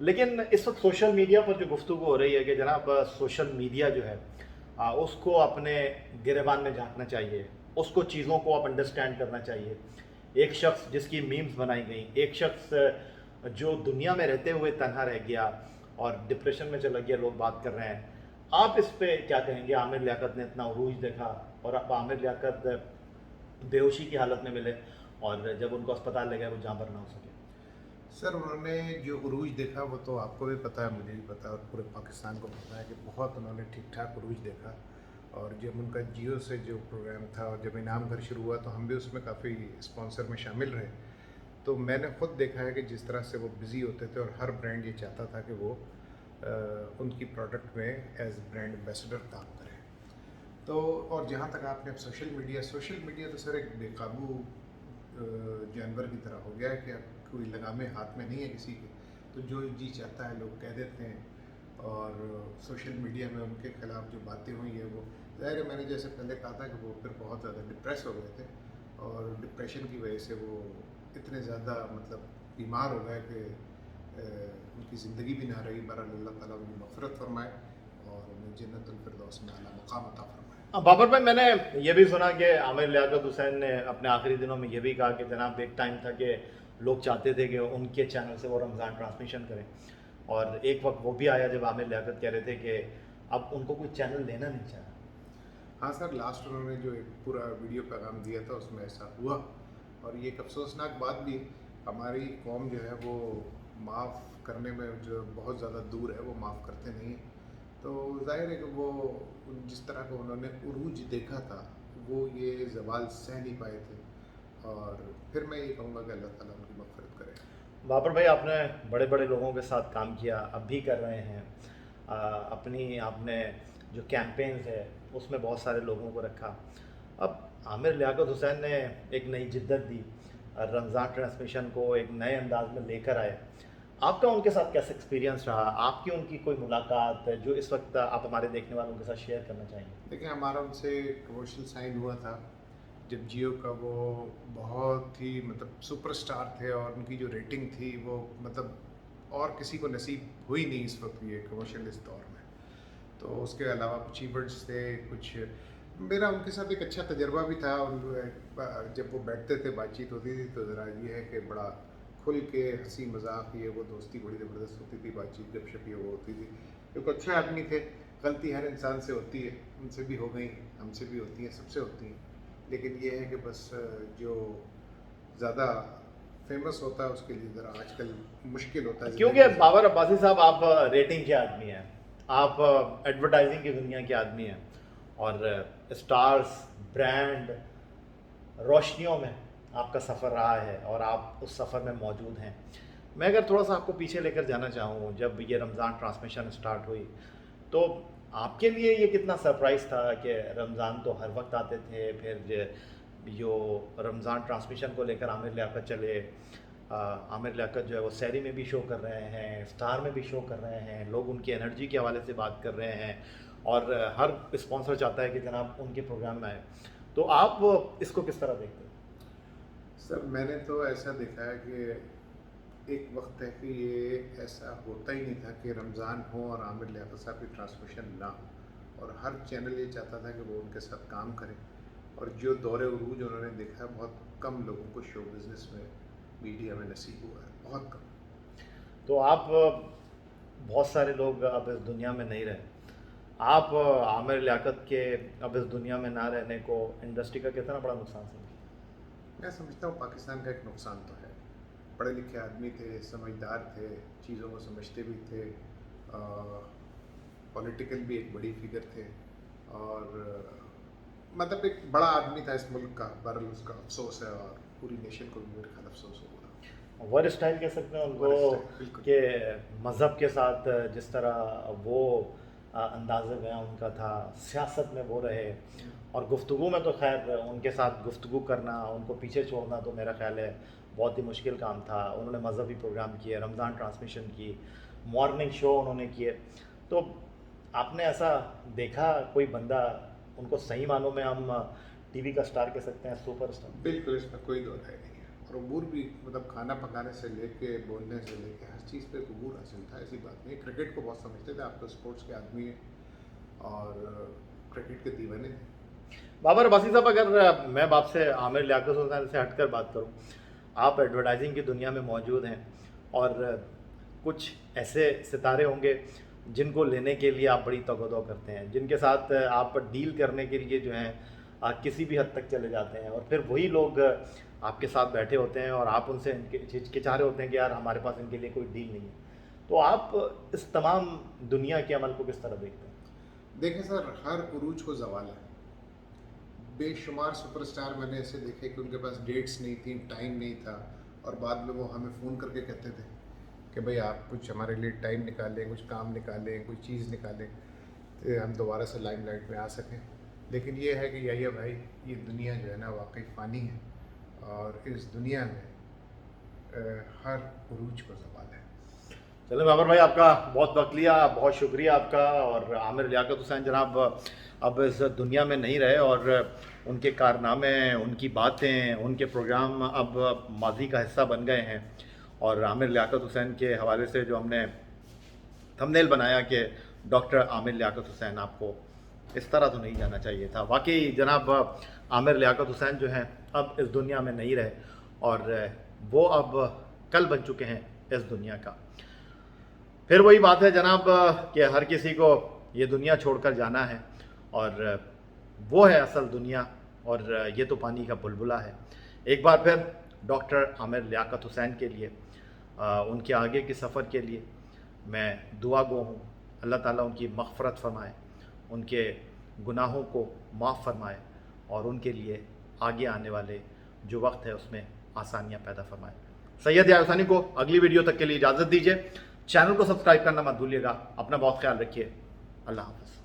لیکن اس وقت social media پر جو گفتگو ہو رہی ہے کہ جناب سوشل میڈیا جو ہے اس کو اپنے گریبان میں جھانکنا چاہیے، اس کو چیزوں کو آپ انڈرسٹینڈ کرنا چاہیے. ایک شخص جس کی میمز بنائی گئیں، ایک شخص جو دنیا میں رہتے ہوئے تنہا رہ گیا اور ڈپریشن میں چلا گیا، لوگ بات کر رہے ہیں. آپ اس پہ کیا کہیں گے؟ عامر لیاقت نے اتنا عروج دیکھا اور اب عامر لیاقت بے ہوشی کی حالت میں ملے اور جب ان کو اسپتال لے گئے وہ جاں بر نہ ہو سکے. سر انہوں نے جو عروج دیکھا وہ تو آپ کو بھی پتہ ہے، مجھے بھی پتہ ہے اور پورے پاکستان کو پتہ ہے کہ بہت انہوں نے ٹھیک ٹھاک عروج دیکھا. اور جب ان کا جیو سے جو پروگرام تھا اور جب انعام گھر شروع ہوا تو ہم بھی اس میں کافی اسپانسر میں شامل رہے. تو میں نے خود دیکھا ہے کہ جس طرح سے وہ بزی ہوتے تھے اور ہر برانڈ یہ چاہتا تھا کہ وہ ان کی پروڈکٹ میں ایز برانڈ ایمبیسڈر کام کرے. تو اور جہاں تک آپ نے اب سوشل میڈیا تو سر ایک بے قابو جانور کی طرح ہو گیا ہے کہ اب کوئی لگامیں ہاتھ میں نہیں ہے کسی کے، تو جو جی چاہتا ہے لوگ کہہ دیتے ہیں. اور سوشل میڈیا میں ان کے خلاف جو باتیں ہوئی ہیں وہ ظاہر ہے، میں نے جیسے پہلے کہا تھا کہ وہ پھر بہت زیادہ ڈپریس ہو گئے تھے اور ڈپریشن کی وجہ سے وہ اتنے زیادہ مطلب بیمار ہو گئے کہ ان کی زندگی بھی نہ رہی. بہرحال اللہ تعالیٰ ان کی مغفرت فرمائے اور انہیں جنت الفردوس میں اعلیٰ مقام عطا فرمائے. بابر بھائی، میں نے یہ بھی سنا کہ عامر لیاقت حسین نے اپنے آخری دنوں میں یہ بھی کہا کہ جناب ایک ٹائم تھا کہ لوگ چاہتے تھے کہ ان کے چینل سے وہ رمضان ٹرانسمیشن کریں، اور ایک وقت وہ بھی آیا جب عامر لیاقت کہہ رہے تھے کہ اب ان کو کوئی چینل لینا نہیں چاہا. ہاں سر، لاسٹ انہوں نے جو ایک پورا ویڈیو پیغام دیا تھا اس میں ایسا ہوا، اور یہ ایک افسوسناک بات بھی. ہماری قوم جو ہے وہ معاف کرنے میں جو بہت زیادہ دور ہے، وہ معاف کرتے نہیں ہیں. تو ظاہر ہے کہ وہ جس طرح کا انہوں نے عروج دیکھا تھا وہ یہ زوال سہ نہیں پائے تھے. اور پھر میں یہ کہوں گا کہ اللہ تعالیٰ ان کی مغفرت کرے. بابر بھائی، آپ نے بڑے بڑے لوگوں کے ساتھ کام کیا، اب بھی کر رہے ہیں. اپنی آپ نے جو کیمپینز ہے اس میں بہت سارے لوگوں کو رکھا. اب عامر لیاقت حسین نے ایک نئی جدت دی، رمضان ٹرانسمیشن کو ایک نئے انداز میں لے کر آئے. آپ کا ان کے ساتھ کیسا ایکسپیرینس رہا؟ آپ کی ان کی کوئی ملاقات جو اس وقت آپ ہمارے دیکھنے والوں کے ساتھ شیئر کرنا چاہیں گے؟ دیکھیں، ہمارا ان سے کمرشل سائن ہوا تھا جب جیو کا وہ بہت ہی مطلب سپر اسٹار تھے اور ان کی جو ریٹنگ تھی وہ مطلب اور کسی کو نصیب ہوئی نہیں اس وقت یہ کمرشل اس دور میں. تو اس کے علاوہ کچھ ایونٹس تھے، کچھ میرا ان کے ساتھ ایک اچھا تجربہ بھی تھا. جب وہ بیٹھتے تھے بات چیت ہوتی تھی تو ذرا یہ ہے کہ بڑا کھل کے ہنسی مذاق، یہ وہ دوستی بڑی زبردست ہوتی تھی، بات چیت گپ شپ یہ وہ ہوتی تھی. ایک اچھے آدمی تھے. غلطی ہر انسان سے ہوتی ہے، ان سے بھی ہو گئی، ہم سے بھی ہوتی ہیں، سب سے ہوتی ہیں. لیکن یہ ہے کہ بس جو زیادہ فیمس ہوتا ہے اس کے لیے ذرا آج کل مشکل ہوتا ہے. کیونکہ بابر عباسی صاحب، آپ ریٹنگ کے آدمی ہیں، آپ ایڈورٹائزنگ کی دنیا کے آدمی ہیں، اور اسٹارز، برانڈ، روشنیوں میں آپ کا سفر رہا ہے اور آپ اس سفر میں موجود ہیں. میں اگر تھوڑا سا آپ کو پیچھے لے کر جانا چاہوں، جب یہ رمضان ٹرانسمیشن اسٹارٹ ہوئی تو آپ کے لیے یہ کتنا سرپرائز تھا کہ رمضان تو ہر وقت آتے تھے، پھر جو رمضان ٹرانسمیشن کو لے کر عامر لیاقت چلے. عامر لیاقت جو ہے وہ سحری میں بھی شو کر رہے ہیں، افطار میں بھی شو کر رہے ہیں، لوگ ان کی انرجی کے حوالے سے بات کر رہے ہیں اور ہر اسپانسر چاہتا ہے کہ جناب ان کے پروگرام میں آئے. تو آپ اس کو کس طرح دیکھتے ہیں؟ سر میں نے تو ایسا دیکھا ہے کہ ایک وقت ہے کہ یہ ایسا ہوتا ہی نہیں تھا کہ رمضان ہو اور عامر لیاقت صاحب کی ٹرانسمیشن نہ ہو، اور ہر چینل یہ چاہتا تھا کہ وہ ان کے ساتھ کام کرے. اور جو دور عروج انہوں نے دیکھا ہے، بہت کم لوگوں کو شو بزنس میں میڈیا میں نصیب ہوا ہے، بہت کم. تو آپ، بہت سارے لوگ اب اس دنیا میں نہیں رہے، آپ عامر لیاقت کے اب اس دنیا میں نہ رہنے کو انڈسٹری کا کتنا بڑا نقصان سمجھتے ہیں؟ میں سمجھتا ہوں پاکستان کا ایک نقصان تو ہے. پڑھے لکھے آدمی تھے، سمجھدار تھے، چیزوں کو سمجھتے بھی تھے، پولیٹیکل بھی ایک بڑی فگر تھے، اور مطلب ایک بڑا آدمی تھا اس ملک کا. بہرحال اس کا افسوس ہے اور پوری نیشن کو بھی میرے خیال افسوس ہوگا. ور اسٹائل کہہ سکتے ہیں ان کو، بالکل. کہ مذہب کے ساتھ جس طرح وہ انداز بیاں ان کا تھا، سیاست میں وہ رہے، اور گفتگو میں تو خیر ان کے ساتھ گفتگو کرنا، ان کو پیچھے چھوڑنا تو میرا خیال ہے بہت ہی مشکل کام تھا. انہوں نے مذہبی پروگرام کیے، رمضان ٹرانسمیشن کی، مارننگ شو انہوں نے کیے. تو آپ نے ایسا دیکھا کوئی بندہ ان کو صحیح معنوں میں ہم ٹی وی کا اسٹار کہہ سکتے ہیں، سپر اسٹار؟ بالکل، اس میں کوئی دو رائے نہیں ہے. اور عبور بھی مطلب کھانا پکانے سے لے کے بولنے سے لے کے ہر چیز پہ ایک عبور حاصل تھا. ایسی بات نہیں. کرکٹ کو بہت سمجھتے تھے. آپ تو اسپورٹس کے آدمی ہیں اور کرکٹ کے دیوانے تھے. بابر عباسی صاحب، اگر میں آپ سے عامر لیاقت حسین سے ہٹ کر بات کروں، آپ ایڈورٹائزنگ کی دنیا میں موجود ہیں اور کچھ ایسے ستارے ہوں گے جن کو لینے کے لیے آپ بڑی تگ و دو کرتے ہیں، جن کے ساتھ آپ ڈیل کرنے کے لیے جو ہیں آپ کسی بھی حد تک چلے جاتے ہیں، اور پھر وہی لوگ آپ کے ساتھ بیٹھے ہوتے ہیں اور آپ ان سے ہچکچا رہے ہوتے ہیں کہ یار ہمارے پاس ان کے لیے کوئی ڈیل نہیں ہے. تو آپ اس تمام دنیا کے عمل کو کس طرح دیکھتے ہیں؟ دیکھیں سر، ہر عروج کو زوال ہے. بے شمار سپر اسٹار میں نے ایسے دیکھے کہ ان کے پاس ڈیٹس نہیں تھیں، ٹائم نہیں تھا، اور بعد میں وہ ہمیں فون کر کے کہتے تھے کہ بھئی آپ کچھ ہمارے لیے ٹائم نکالیں، کچھ کام نکالیں، کوئی چیز نکالیں کہ ہم دوبارہ سے لائم لائٹ میں آ سکیں. لیکن یہ ہے کہ یحییٰ بھائی، یہ دنیا جو ہے نا واقعی فانی ہے، اور اس دنیا میں ہر عروج کو زوال ہے. چلیں بابر بھائی، آپ کا بہت وقت لیا، بہت شکریہ آپ کا. اور عامر لیاقت حسین جناب اب اس دنیا میں نہیں رہے، اور ان کے کارنامے، ان کی باتیں، ان کے پروگرام اب ماضی کا حصہ بن گئے ہیں. اور عامر لیاقت حسین کے حوالے سے جو ہم نے تھمبنیل بنایا کہ ڈاکٹر عامر لیاقت حسین، آپ کو اس طرح تو نہیں جانا چاہیے تھا. واقعی جناب عامر لیاقت حسین جو ہیں اب اس دنیا میں نہیں رہے، اور وہ اب کل بن چکے ہیں اس دنیا کا. پھر وہی بات ہے جناب کہ ہر کسی کو یہ دنیا چھوڑ کر جانا ہے، اور وہ ہے اصل دنیا، اور یہ تو پانی کا بلبلہ ہے. ایک بار پھر ڈاکٹر عامر لیاقت حسین کے لیے، ان کے آگے کے سفر کے لیے میں دعا گو ہوں. اللہ تعالیٰ ان کی مغفرت فرمائے، ان کے گناہوں کو معاف فرمائے، اور ان کے لیے آگے آنے والے جو وقت ہے اس میں آسانیاں پیدا فرمائے. سید یحییٰ حسینی کو اگلی ویڈیو تک کے لیے اجازت دیجیے. چینل کو سبسکرائب کرنا مت بھولیے گا. اپنا بہت خیال رکھیے. اللہ حافظ.